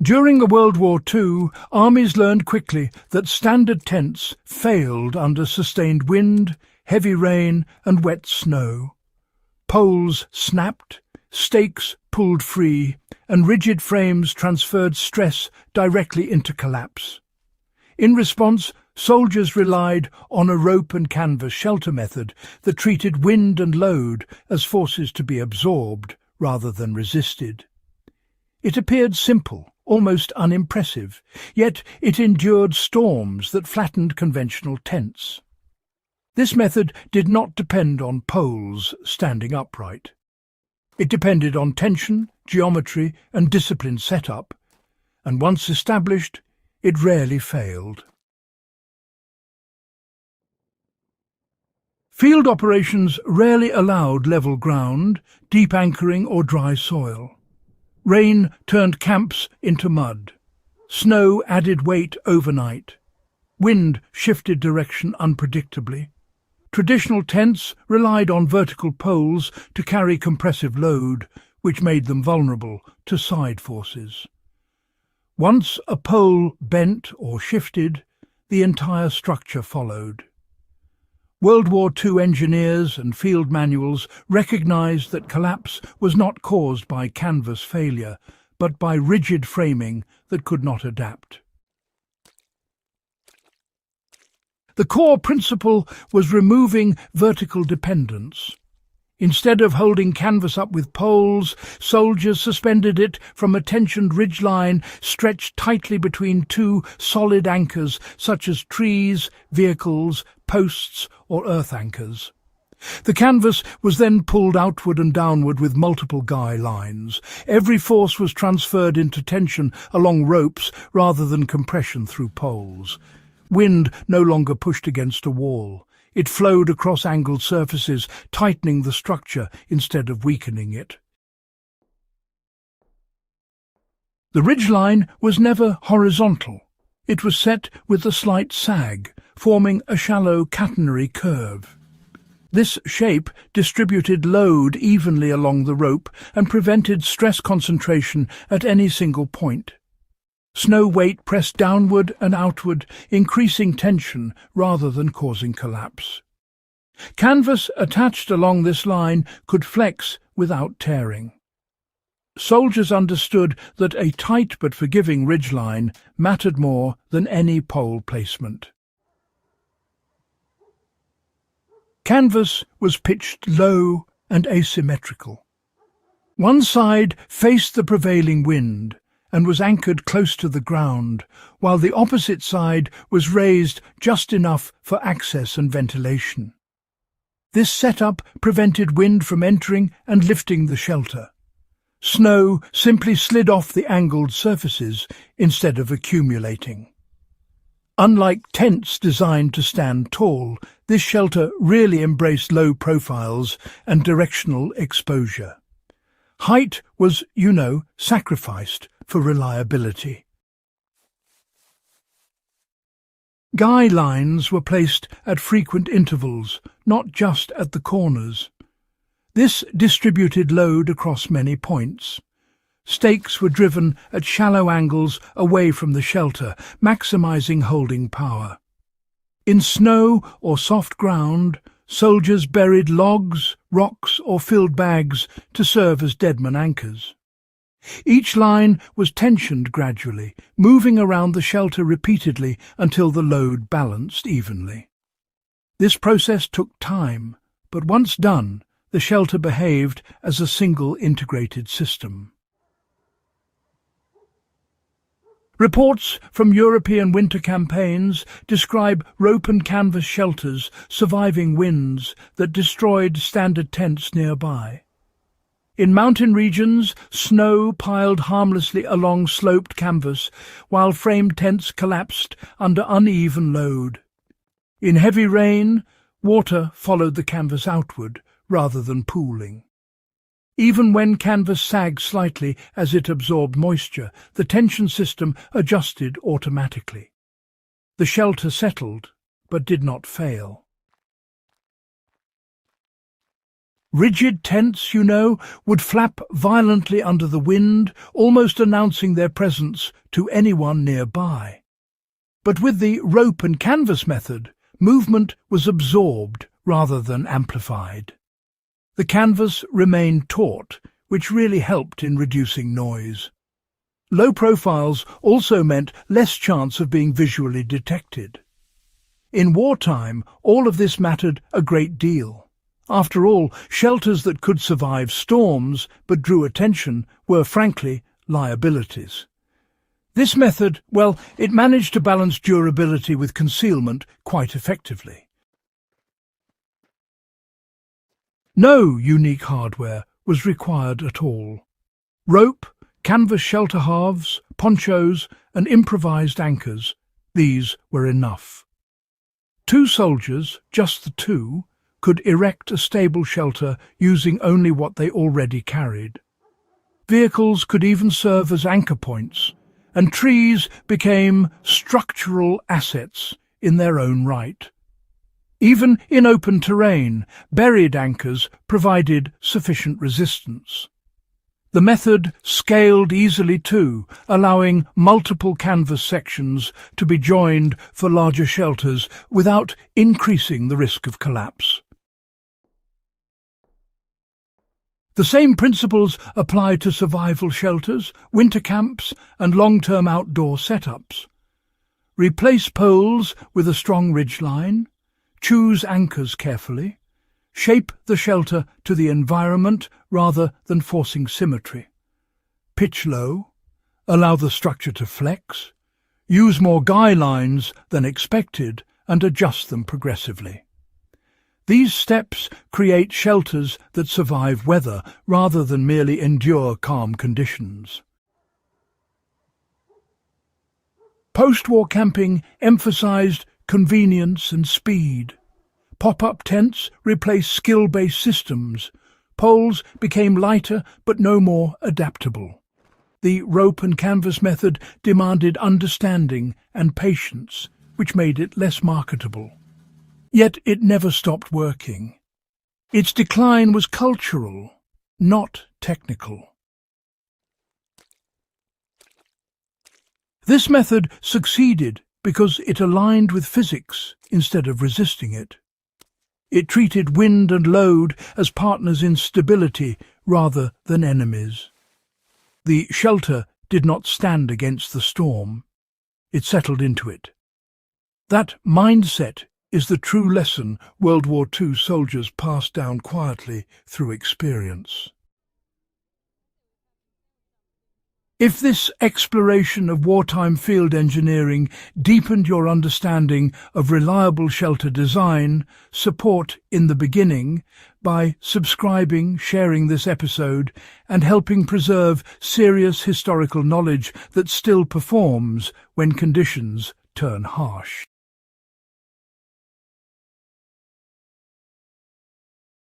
During World War II, armies learned quickly that standard tents failed under sustained wind, heavy rain and wet snow. Poles snapped, stakes pulled free, and rigid frames transferred stress directly into collapse. In response, soldiers relied on a rope and canvas shelter method that treated wind and load as forces to be absorbed rather than resisted. It appeared simple, almost unimpressive, yet it endured storms that flattened conventional tents. This method did not depend on poles standing upright. It depended on tension, geometry, and disciplined setup, and once established, it rarely failed. Field operations rarely allowed level ground, deep anchoring, or dry soil. Rain turned camps into mud. Snow added weight overnight. Wind shifted direction unpredictably. Traditional tents relied on vertical poles to carry compressive load, which made them vulnerable to side forces. Once a pole bent or shifted, the entire structure followed. World War II engineers and field manuals recognized that collapse was not caused by canvas failure, but by rigid framing that could not adapt. The core principle was removing vertical dependence. Instead of holding canvas up with poles, soldiers suspended it from a tensioned ridgeline stretched tightly between two solid anchors such as trees, vehicles, posts or earth anchors. The canvas was then pulled outward and downward with multiple guy lines. Every force was transferred into tension along ropes rather than compression through poles. Wind no longer pushed against a wall. It flowed across angled surfaces, tightening the structure instead of weakening it. The ridgeline was never horizontal. It was set with a slight sag, forming a shallow catenary curve. This shape distributed load evenly along the rope and prevented stress concentration at any single point. Snow weight pressed downward and outward, increasing tension rather than causing collapse. Canvas attached along this line could flex without tearing. Soldiers understood that a tight but forgiving ridgeline mattered more than any pole placement. Canvas was pitched low and asymmetrical. One side faced the prevailing wind and was anchored close to the ground, while the opposite side was raised just enough for access and ventilation. This setup prevented wind from entering and lifting the shelter. Snow simply slid off the angled surfaces instead of accumulating. Unlike tents designed to stand tall, this shelter really embraced low profiles and directional exposure. Height was, sacrificed for reliability. Guy lines were placed at frequent intervals, not just at the corners. This distributed load across many points. Stakes were driven at shallow angles away from the shelter, maximizing holding power. In snow or soft ground, soldiers buried logs, rocks or filled bags to serve as deadman anchors. Each line was tensioned gradually, moving around the shelter repeatedly until the load balanced evenly. This process took time, but once done, the shelter behaved as a single integrated system. Reports from European winter campaigns describe rope and canvas shelters surviving winds that destroyed standard tents nearby. In mountain regions, snow piled harmlessly along sloped canvas, while framed tents collapsed under uneven load. In heavy rain, water followed the canvas outward rather than pooling. Even when canvas sagged slightly as it absorbed moisture, the tension system adjusted automatically. The shelter settled, but did not fail. Rigid tents, you know, would flap violently under the wind, almost announcing their presence to anyone nearby. But with the rope and canvas method, movement was absorbed rather than amplified. The canvas remained taut, which really helped in reducing noise. Low profiles also meant less chance of being visually detected. In wartime, all of this mattered a great deal. After all, shelters that could survive storms but drew attention were, frankly, liabilities. This method, well, it managed to balance durability with concealment quite effectively. No unique hardware was required at all. Rope, canvas shelter halves, ponchos, and improvised anchors, these were enough. 2 soldiers, just the 2, could erect a stable shelter using only what they already carried. Vehicles could even serve as anchor points, and trees became structural assets in their own right. Even in open terrain, buried anchors provided sufficient resistance. The method scaled easily too, allowing multiple canvas sections to be joined for larger shelters without increasing the risk of collapse. The same principles apply to survival shelters, winter camps, and long-term outdoor setups. Replace poles with a strong ridgeline, choose anchors carefully, shape the shelter to the environment rather than forcing symmetry. Pitch low, allow the structure to flex, use more guy lines than expected, and adjust them progressively. These steps create shelters that survive weather rather than merely endure calm conditions. Post-war camping emphasized convenience and speed. Pop-up tents replaced skill-based systems. Poles became lighter but no more adaptable. The rope and canvas method demanded understanding and patience, which made it less marketable. Yet it never stopped working. Its decline was cultural, not technical. This method succeeded because it aligned with physics instead of resisting it. It treated wind and load as partners in stability rather than enemies. The shelter did not stand against the storm. It settled into it. That mindset is the true lesson World War II soldiers passed down quietly through experience. If this exploration of wartime field engineering deepened your understanding of reliable shelter design, support in the beginning by subscribing, sharing this episode, and helping preserve serious historical knowledge that still performs when conditions turn harsh.